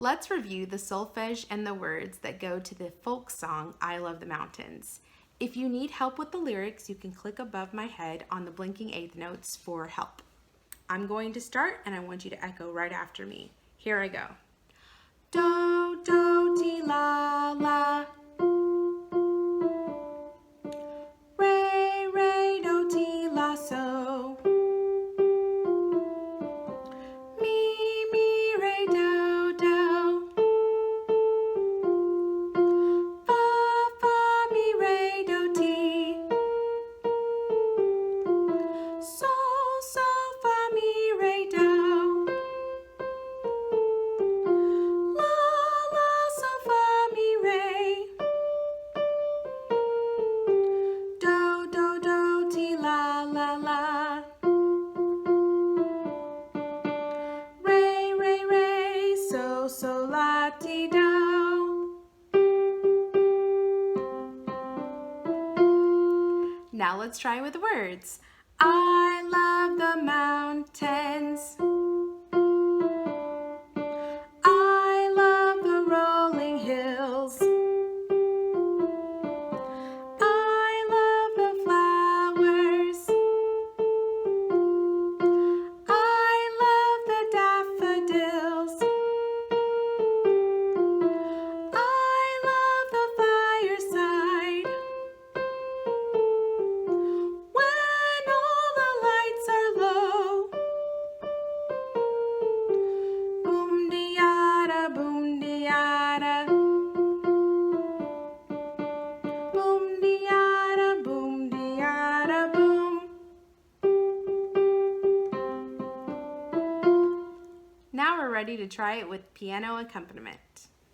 Let's review the solfege and the words that go to the folk song, I Love the Mountains. If you need help with the lyrics, you can click above my head on the blinking eighth notes for help. I'm going to start and I want you to echo right after me. Here I go. Do, do, ti, la, la. Re, re, do, ti, la, so. Mi, mi, re, do, do. Fa, fa, mi, re, do, ti. Sol, sol, fa, mi, re, do. La, la, sol, fa, mi, re. Do, do, do, ti, la, la, la. Re, re, re, so, so, la, ti, do. Now let's try with words. I love the mountains. I love the rolling hills. I love the flowers. I love the daffodils. I love the fireside. When all the lights are low. Boom-dee-yada, boom-dee-yada. Boom-dee-yada, boom-dee-yada, boom. Now we're ready to try it with piano accompaniment.